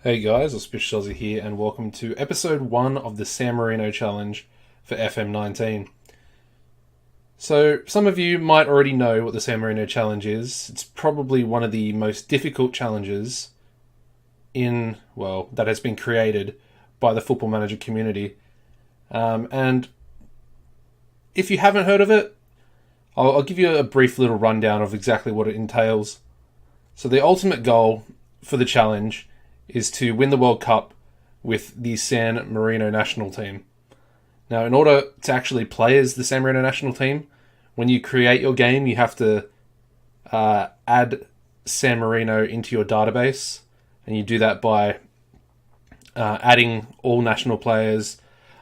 Hey guys, AuspiciousAussie here, and welcome to episode 1 of the San Marino Challenge for FM19. So, some of you might already know what the San Marino Challenge is. It's probably one of the most difficult challenges that has been created by the football manager community. And if you haven't heard of it, I'll give you a brief little rundown of exactly what it entails. So, the ultimate goal for the challenge is to win the World Cup with the San Marino national team. Now, in order to actually play as the San Marino national team, when you create your game, you have to add San Marino into your database, and you do that by adding all national players,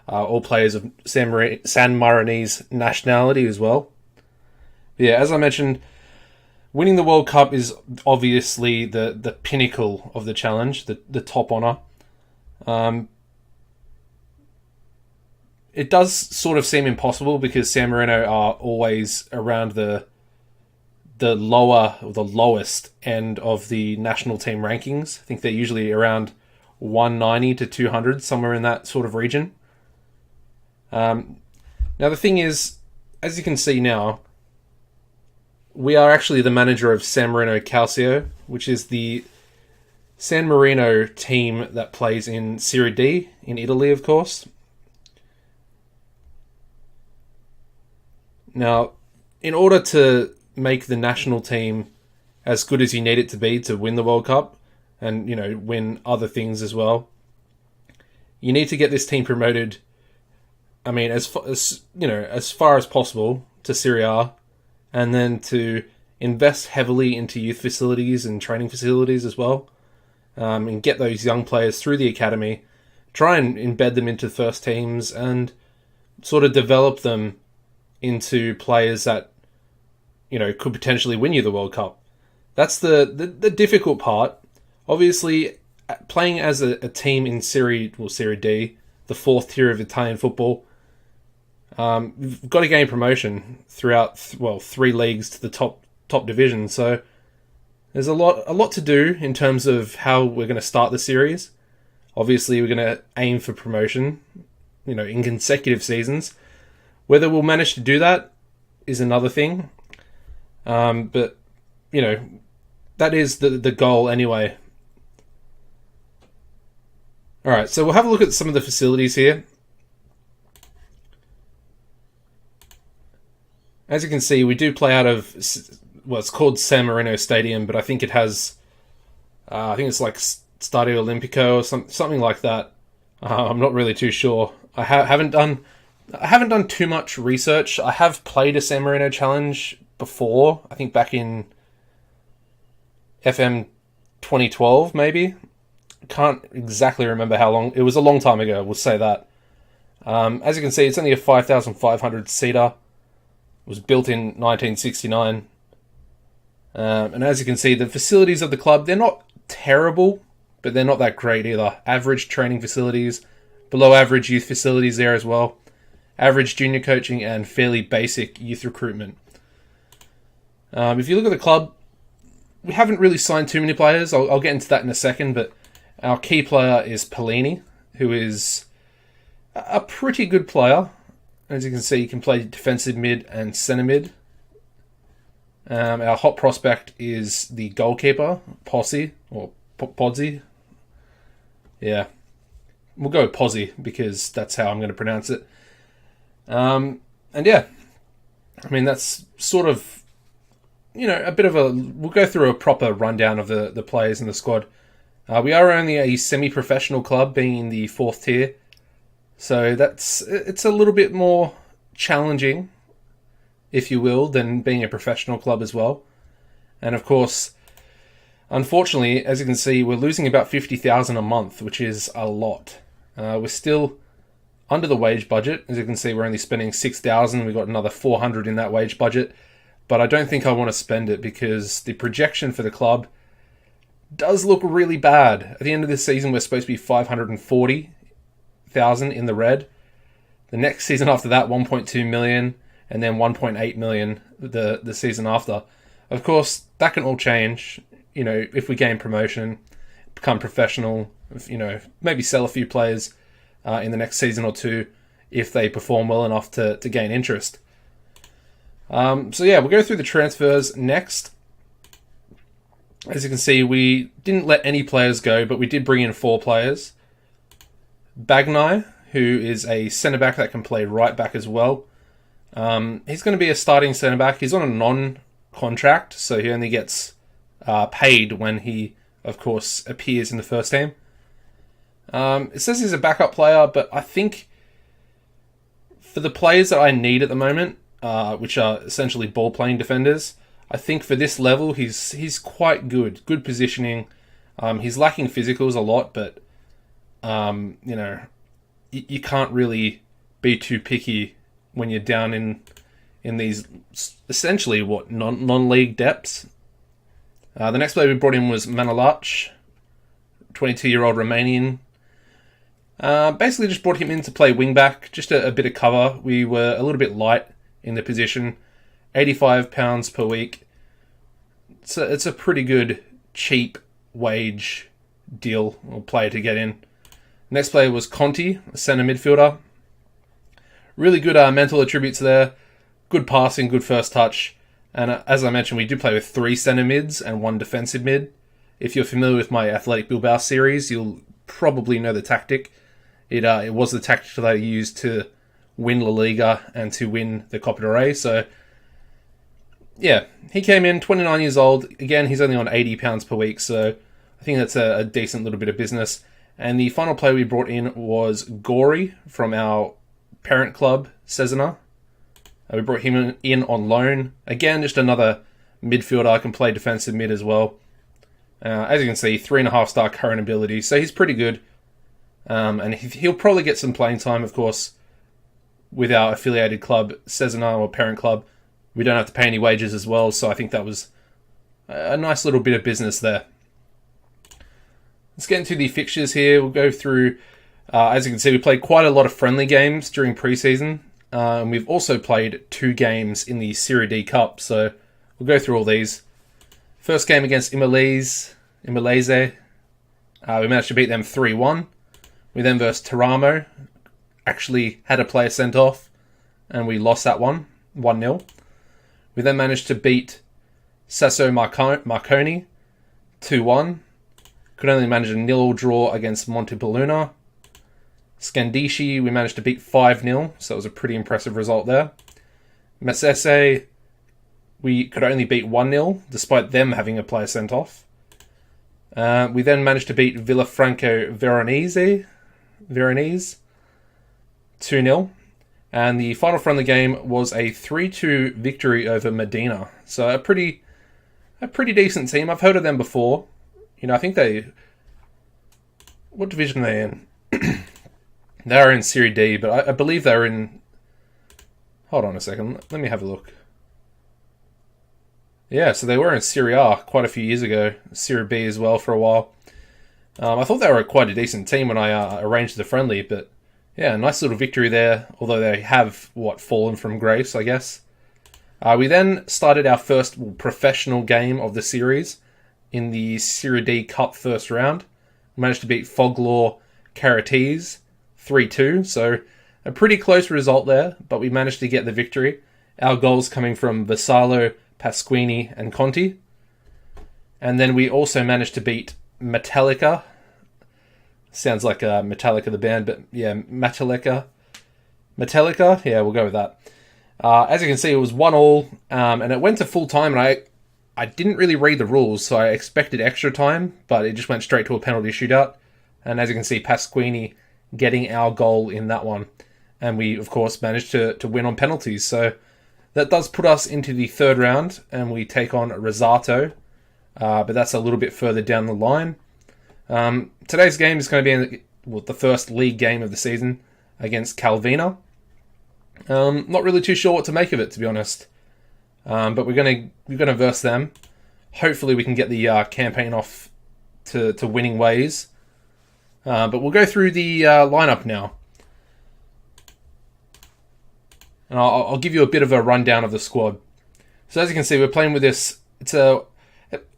all players of San Marinese nationality as well. But yeah, as I mentioned, winning the World Cup is obviously the pinnacle of the challenge, the top honour. It does sort of seem impossible because San Marino are always around the lowest end of the national team rankings. I think they're usually around 190 to 200, somewhere in that sort of region. Now the thing is, as you can see now, we are actually the manager of San Marino Calcio, which is the San Marino team that plays in Serie D in Italy, of course. Now, in order to make the national team as good as you need it to be to win the World Cup and, win other things as well, you need to get this team promoted, as far as possible to Serie A, and then to invest heavily into youth facilities and training facilities as well, and get those young players through the academy, try and embed them into first teams, and sort of develop them into players that, could potentially win you the World Cup. That's the difficult part. Obviously, playing as a team in Serie D, the fourth tier of Italian football, we've got to gain promotion throughout 3 leagues to the top division. So there's a lot to do in terms of how we're going to start the series. Obviously, we're going to aim for promotion, in consecutive seasons. Whether we'll manage to do that is another thing. But that is the goal anyway. All right, so we'll have a look at some of the facilities here. As you can see, we do play out of, it's called San Marino Stadium, but I think it has, I think it's like Stadio Olimpico or something like that. I'm not really too sure. I haven't done too much research. I have played a San Marino Challenge before. I think back in FM 2012, maybe. Can't exactly remember how long. It was a long time ago. We'll say that. As you can see, it's only a 5,500 seater. It was built in 1969. And as you can see, the facilities of the club, they're not terrible, but they're not that great either. Average training facilities, below average youth facilities there as well. Average junior coaching, and fairly basic youth recruitment. If you look at the club, we haven't really signed too many players. I'll get into that in a second, but our key player is Pellini, who is a pretty good player. As you can see, he can play defensive mid and centre mid. Our hot prospect is the goalkeeper, Pozzi, or Pozzi. Yeah, we'll go with Pozzi because that's how I'm going to pronounce it. And yeah, that's sort of, a bit of we'll go through a proper rundown of the players in the squad. We are only a semi-professional club, being in the 4th tier. So it's a little bit more challenging, if you will, than being a professional club as well. And of course, unfortunately, as you can see, we're losing about 50,000 a month, which is a lot. We're still under the wage budget. As you can see, we're only spending 6,000. We've got another 400 in that wage budget. But I don't think I want to spend it because the projection for the club does look really bad. At the end of this season, we're supposed to be 540,000 in the red. The next season after that, 1.2 million, and then 1.8 million the season after. Of course, that can all change, if we gain promotion, become professional, maybe sell a few players in the next season or two if they perform well enough to gain interest. So yeah, we'll go through the transfers next. As you can see, we didn't let any players go, but we did bring in 4 players. Bagnai, who is a centre-back that can play right-back as well. He's going to be a starting centre-back. He's on a non-contract, so he only gets paid when he, of course, appears in the first team. It says he's a backup player, but I think for the players that I need at the moment, which are essentially ball-playing defenders, I think for this level, he's quite good. Good positioning. He's lacking physicals a lot, but you can't really be too picky when you're down in these essentially non-league depths. The next player we brought in was Manolach, 22-year-old Romanian. Basically just brought him in to play wing-back, just a bit of cover. We were a little bit light in the position. £85 per week. So it's a pretty good, cheap wage deal or player to get in. Next player was Conti, a centre midfielder. Really good mental attributes there. Good passing, good first touch. And as I mentioned, we do play with 3 centre mids and 1 defensive mid. If you're familiar with my Athletic Bilbao series, you'll probably know the tactic. It was the tactic that I used to win La Liga and to win the Copa del Rey. So, yeah, he came in, 29 years old. Again, he's only on £80 per week, so I think that's a decent little bit of business. And the final player we brought in was Gory from our parent club, Cesena. We brought him in on loan. Again, just another midfielder, can play defensive mid as well. As you can see, 3.5-star current ability, so he's pretty good. And he'll probably get some playing time, of course, with our affiliated club, Cesena, or parent club. We don't have to pay any wages as well, so I think that was a nice little bit of business there. Let's get into the fixtures here. We'll go through, as you can see, we played quite a lot of friendly games during preseason. And we've also played 2 games in the Serie D Cup, so we'll go through all these. First game against Imolese. We managed to beat them 3-1. We then versus Teramo. Actually had a player sent off, and we lost that one, 1-0. We then managed to beat Sasso Marconi, 2-1. Could only manage a 0 draw against Montepulciano. Scandisci, we managed to beat 5-0, so it was a pretty impressive result there. Mesese, we could only beat 1-0, despite them having a player sent off. We then managed to beat Villafranco Veronese, 2-0. And the final friendly game was a 3-2 victory over Medina. So a pretty decent team. I've heard of them before. I think what division are they in? They are in Serie D, but I believe they're in... Hold on a second. Let me have a look. Yeah, so they were in Serie A quite a few years ago. Serie B as well for a while. I thought they were quite a decent team when I arranged the friendly, but yeah, nice little victory there, although they have, fallen from grace, I guess. We then started our first professional game of the series in the Serie D Cup first round. We managed to beat Foglaw Caratiz 3-2, so a pretty close result there, but we managed to get the victory. Our goals coming from Vassallo, Pasquini, and Conti. And then we also managed to beat Metallica. Sounds like Metallica the band, but yeah, Metallica, yeah, we'll go with that. As you can see, it was 1-1, and it went to full time, and I didn't really read the rules, so I expected extra time, but it just went straight to a penalty shootout. And as you can see, Pasquini getting our goal in that one. And we, of course, managed to win on penalties. So that does put us into the third round, and we take on Rosato. But that's a little bit further down the line. Today's game is going to be the first league game of the season against Calvina. Not really too sure what to make of it, to be honest. But we're gonna verse them. Hopefully we can get the campaign off to winning ways. But we'll go through the lineup now. And I'll give you a bit of a rundown of the squad. So as you can see, we're playing with this.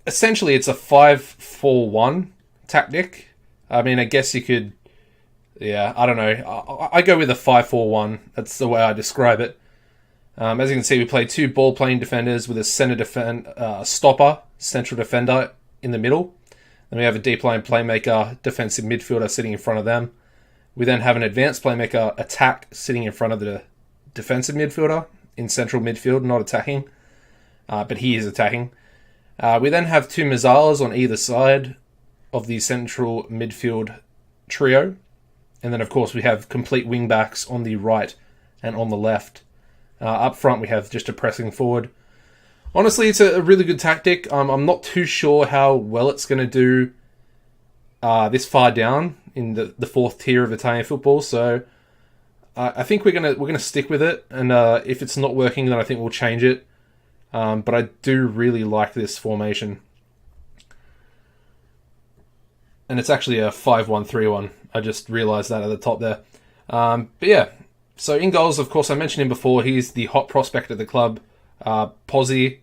Essentially it's a 5-4-1 tactic. I mean, I guess you could... Yeah, I don't know. I go with a 5-4-1. That's the way I describe it. As you can see, we play two ball-playing defenders with a stopper, central defender in the middle. Then we have a deep line playmaker, defensive midfielder sitting in front of them. We then have an advanced playmaker, attack, sitting in front of the defensive midfielder in central midfield, not attacking. But he is attacking. We then have two Mazzalas on either side of the central midfield trio. And then, of course, we have complete wing-backs on the right and on the left. Up front, we have just a pressing forward. Honestly, it's a really good tactic. I'm not too sure how well it's going to do this far down in the fourth tier of Italian football. So I think we're gonna stick with it. And if it's not working, then I think we'll change it. But I do really like this formation. And it's actually a 5-1-3-1. I just realised that at the top there. But yeah, so in goals, of course, I mentioned him before. He's the hot prospect at the club. Pozzi,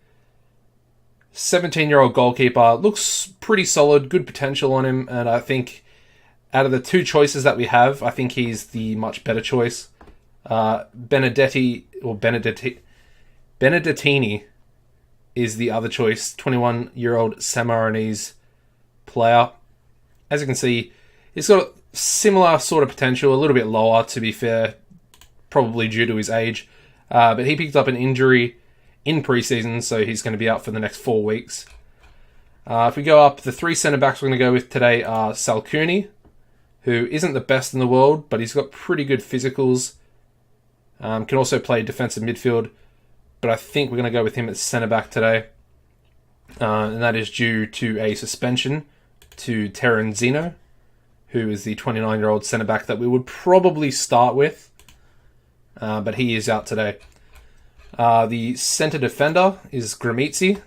17-year-old goalkeeper. Looks pretty solid, good potential on him. And I think out of the two choices that we have, I think he's the much better choice. Benedettini is the other choice. 21-year-old San Marinese player. As you can see, he's got similar sort of potential, a little bit lower, to be fair, probably due to his age. But he picked up an injury in preseason, so he's going to be out for the next 4 weeks. If we go up, the three centre-backs we're going to go with today are Salcuni, who isn't the best in the world, but he's got pretty good physicals. Can also play defensive midfield, but I think we're going to go with him as centre-back today. And that is due to a suspension to Terenzino, who is the 29-year-old centre-back that we would probably start with. But he is out today. The centre defender is Gramitzi.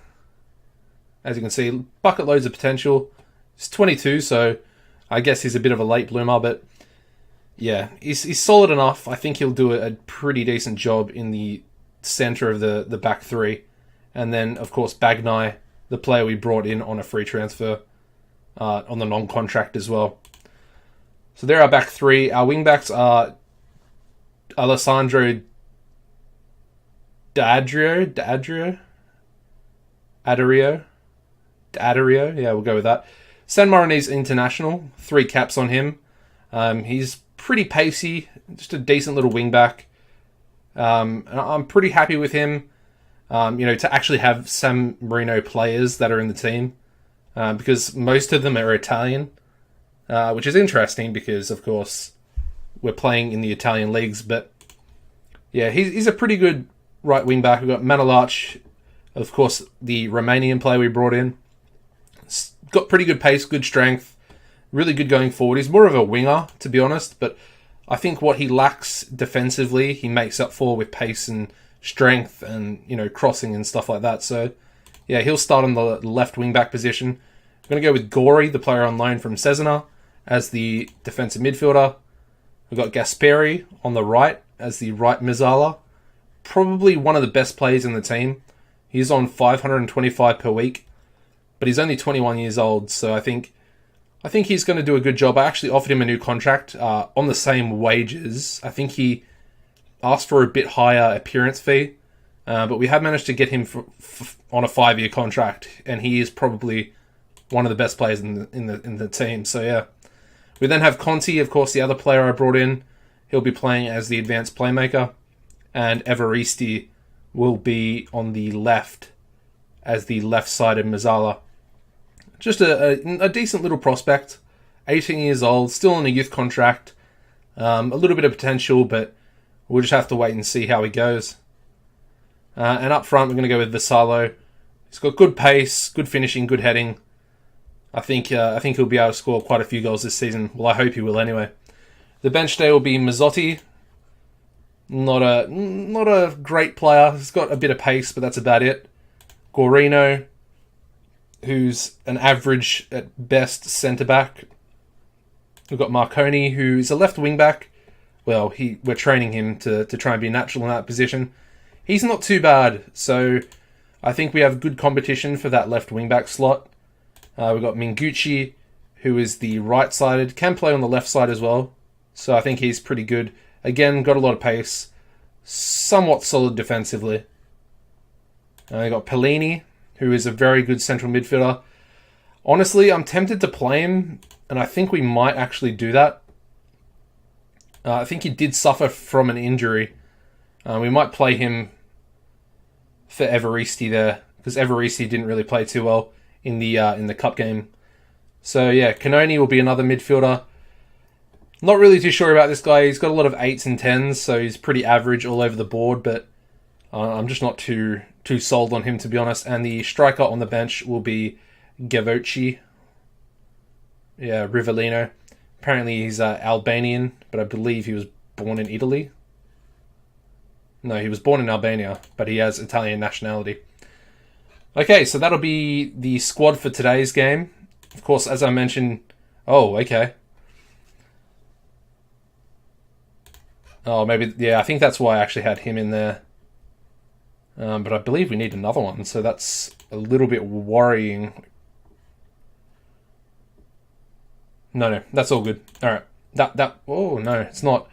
As you can see, bucket loads of potential. He's 22, so I guess he's a bit of a late bloomer, but yeah, he's solid enough. I think he'll do a pretty decent job in the centre of the back three. And then, of course, Bagnai, the player we brought in on a free transfer, on the non-contract as well. So there are our back three. Our wing-backs are Alessandro D'Addario, yeah, we'll go with that. San Marinese international, 3 caps on him. He's pretty pacey, just a decent little wing-back. I'm pretty happy with him, to actually have San Marino players that are in the team, because most of them are Italian, which is interesting because, of course, we're playing in the Italian leagues. But yeah, he's a pretty good right wing back. We've got Manolach, of course, the Romanian player we brought in. He's got pretty good pace, good strength, really good going forward. He's more of a winger, to be honest, but I think what he lacks defensively, he makes up for with pace and strength and, crossing and stuff like that. So yeah, he'll start on the left wing back position. I'm going to go with Gori, the player on loan from Cesena, as the defensive midfielder. We've got Gasperi on the right as the right Mazzala. Probably one of the best players in the team. He's on 525 per week, but he's only 21 years old, so I think he's going to do a good job. I actually offered him a new contract on the same wages. I think he asked for a bit higher appearance fee, but we have managed to get him on a 5-year contract, and he is probably one of the best players in the team. So yeah, we then have Conti, of course, the other player I brought in. He'll be playing as the advanced playmaker, and Evaristi will be on the left as the left-sided Mazzala. Just a decent little prospect, 18 years old, still on a youth contract, a little bit of potential, but we'll just have to wait and see how he goes. And up front, we're going to go with Vassallo. He's got good pace, good finishing, good heading. I think he'll be able to score quite a few goals this season. Well, I hope he will anyway. The bench day will be Mazzotti. Not a great player. He's got a bit of pace, but that's about it. Gorino, who's an average at best centre-back. We've got Marconi, who's a left wing-back. Well, we're training him to try and be natural in that position. He's not too bad, so I think we have good competition for that left wing-back slot. We've got Mingucci, who is the right-sided, can play on the left side as well. So I think he's pretty good. Again, got a lot of pace, somewhat solid defensively. I got Pellini, who is a very good central midfielder. Honestly, I'm tempted to play him, and I think we might actually do that. I think he did suffer from an injury. We might play him for Evaristi there, because Evaristi didn't really play too well in the cup game. So yeah, Canoni will be another midfielder. Not really too sure about this guy. He's got a lot of 8s and 10s, so he's pretty average all over the board, but I'm just not too sold on him, to be honest. And the striker on the bench will be Gavoci. Yeah, Rivellino. Apparently he's Albanian, but I believe he was born in Italy. No, he was born in Albania, but he has Italian nationality. Okay, so that'll be the squad for today's game. Of course, as I mentioned... Oh, okay. Oh, maybe... Yeah, I think that's why I actually had him in there. But I believe we need another one, so that's a little bit worrying. No, that's all good. Alright. Oh, no, it's not.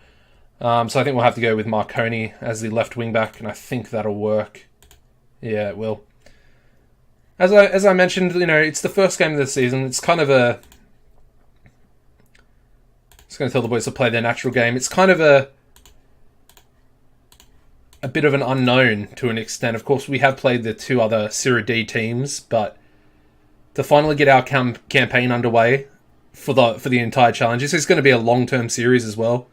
So I think we'll have to go with Marconi as the left wing back, and I think that'll work. Yeah, it will. As I mentioned, it's the first game of the season. It's kind of a... Just going to tell the boys to play their natural game. It's kind of a bit of an unknown to an extent. Of course, we have played the 2 other Serie D teams, but to finally get our campaign underway for the entire challenge, this is going to be a long-term series as well.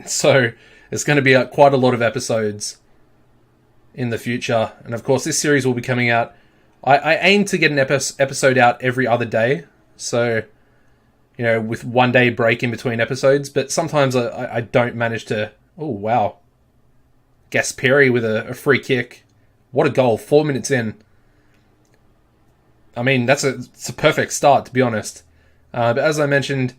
So it's going to be quite a lot of episodes in the future. And of course, this series will be coming out. I aim to get an episode out every other day. So, with 1 day break in between episodes. But sometimes I don't manage to... Oh, wow. Gasperi with a free kick. What a goal. 4 minutes in. I mean, it's a perfect start, to be honest. But as I mentioned,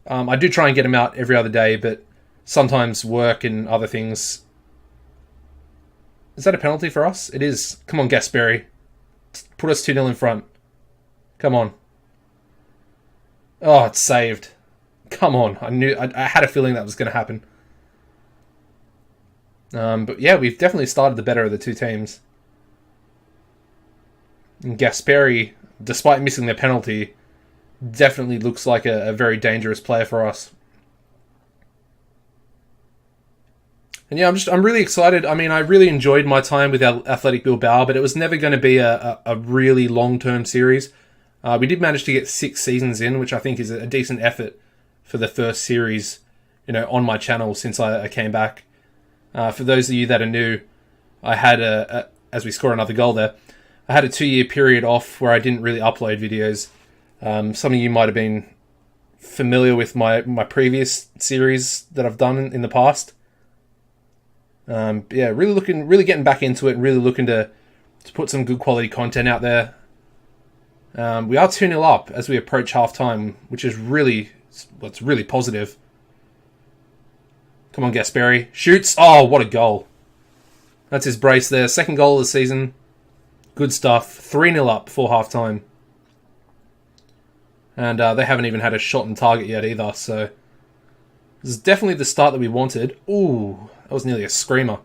I do try and get them out every other day, but sometimes work and other things... Is that a penalty for us? It is. Come on, Gasperi. Put us 2-0 in front. Come on. Oh, it's saved. Come on. I had a feeling that was going to happen. But yeah, we've definitely started the better of the 2 teams. And Gasperi, despite missing the penalty, definitely looks like a very dangerous player for us. And yeah, I'm really excited. I mean, I really enjoyed my time with Athletic Bilbao, but it was never going to be a really long-term series. We did manage to get 6 seasons in, which I think is a decent effort for the first series, on my channel since I came back. For those of you that are new, I had as we score another goal there, I had a 2-year period off where I didn't really upload videos. Some of you might have been familiar with my previous series that I've done in the past. Yeah, really getting back into it and really looking to put some good quality content out there. We are 2-0 up as we approach half-time, which is really positive. Come on, Gasperi. Shoots. Oh, what a goal. That's his brace there. Second goal of the season. Good stuff. 3-0 up before half-time. And they haven't even had a shot on target yet either, so... This is definitely the start that we wanted. Ooh, that was nearly a screamer.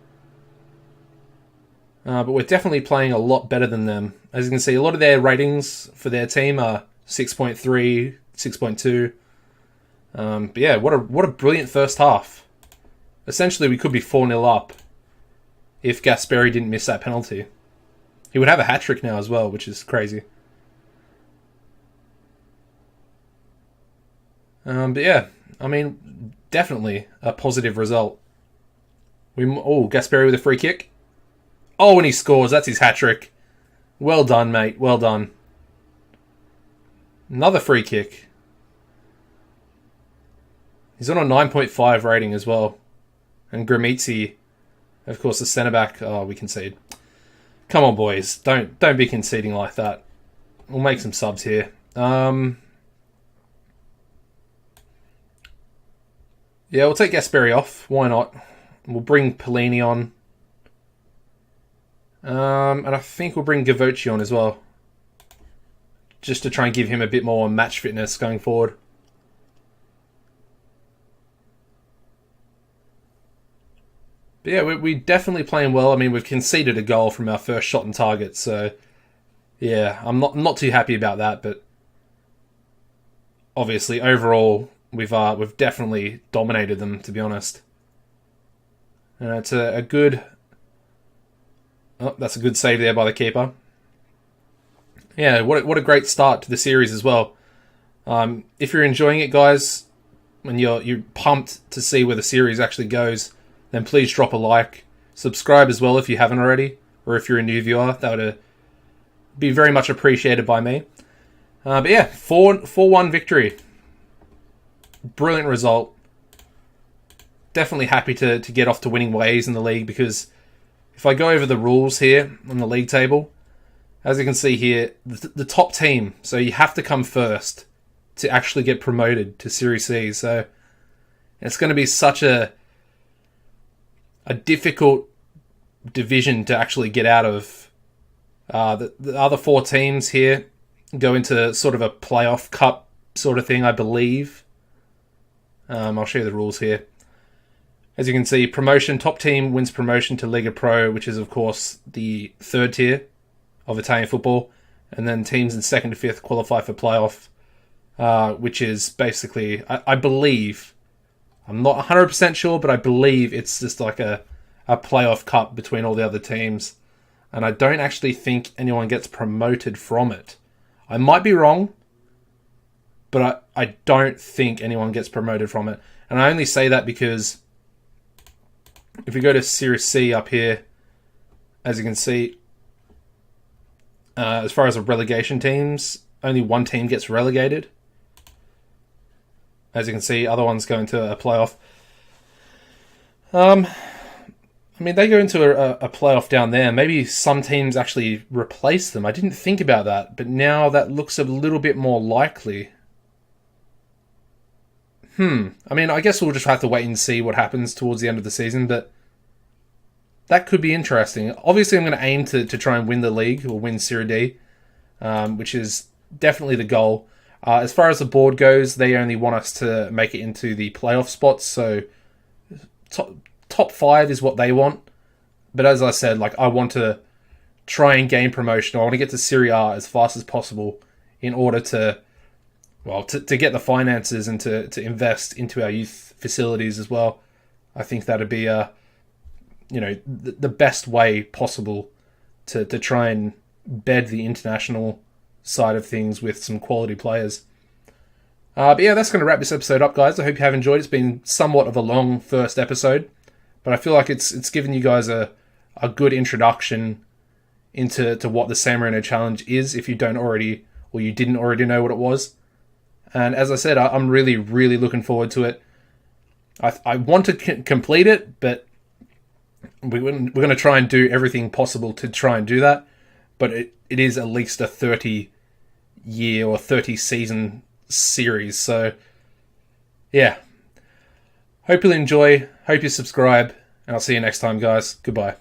But we're definitely playing a lot better than them. As you can see, a lot of their ratings for their team are 6.3, 6.2. But yeah, what a brilliant first half. Essentially, we could be 4-0 up if Gasperi didn't miss that penalty. He would have a hat-trick now as well, which is crazy. But yeah, I mean, definitely a positive result. Gasperi with a free kick. Oh, and he scores. That's his hat-trick. Well done, mate. Well done. Another free kick. He's on a 9.5 rating as well. And Gramitzi, of course, the centre-back. Oh, we concede. Come on, boys. Don't be conceding like that. We'll make some subs here. Yeah, we'll take Gasperi off. Why not? We'll bring Pellini on. And I think we'll bring Gavoci on as well. just to try and give him a bit more match fitness going forward. But yeah, we're definitely playing well. I mean, we've conceded a goal from our first shot on target, so yeah, I'm not too happy about that. But obviously, overall, we've definitely dominated them, to be honest. And it's a good. Oh, that's a good save there by the keeper. Yeah, what a great start to the series as well. If you're enjoying it, guys, when you're pumped to see where the series actually goes, then please drop a like. Subscribe as well if you haven't already, or if you're a new viewer. That would be very much appreciated by me. But yeah, 4-1 victory. Brilliant result. Definitely happy to get off to winning ways in the league, because if I go over the rules here on the league table, as you can see here, the top team, so you have to come first to actually get promoted to Series C. So it's going to be such a difficult division to actually get out of. The other 4 teams here go into sort of a playoff cup sort of thing, I believe. I'll show you the rules here. As you can see, promotion, top team wins promotion to Lega Pro, which is of course the 3rd tier of Italian football. And then teams in 2nd to 5th qualify for playoff, which is basically, I believe, I'm not 100% sure, but I believe it's just like a playoff cup between all the other teams. And I don't actually think anyone gets promoted from it. I might be wrong, but I don't think anyone gets promoted from it. And I only say that because if we go to Series C up here, as you can see, as far as the relegation teams, only 1 team gets relegated. As you can see, other ones go into a playoff. I mean, they go into a playoff down there. Maybe some teams actually replace them. I didn't think about that, but now that looks a little bit more likely. I mean, I guess we'll just have to wait and see what happens towards the end of the season, but that could be interesting. Obviously, I'm going to aim to try and win the league, or win Serie D, which is definitely the goal. As far as the board goes, they only want us to make it into the playoff spots, so top 5 is what they want. But as I said, like, I want to try and gain promotion. I want to get to Serie A as fast as possible in order to get the finances and to invest into our youth facilities as well. I think that'd be the best way possible to try and bed the international side of things with some quality players. But yeah, that's going to wrap this episode up, guys. I hope you have enjoyed. It's been somewhat of a long first episode, but I feel like it's given you guys a good introduction into what the San Marino Challenge is, if you don't already, or you didn't already know what it was. And as I said, I'm really, really looking forward to it. I want to complete it, but we're going to try and do everything possible to try and do that. But it is at least a 30-year or 30-season series. So, yeah. Hope you enjoy. Hope you subscribe. And I'll see you next time, guys. Goodbye.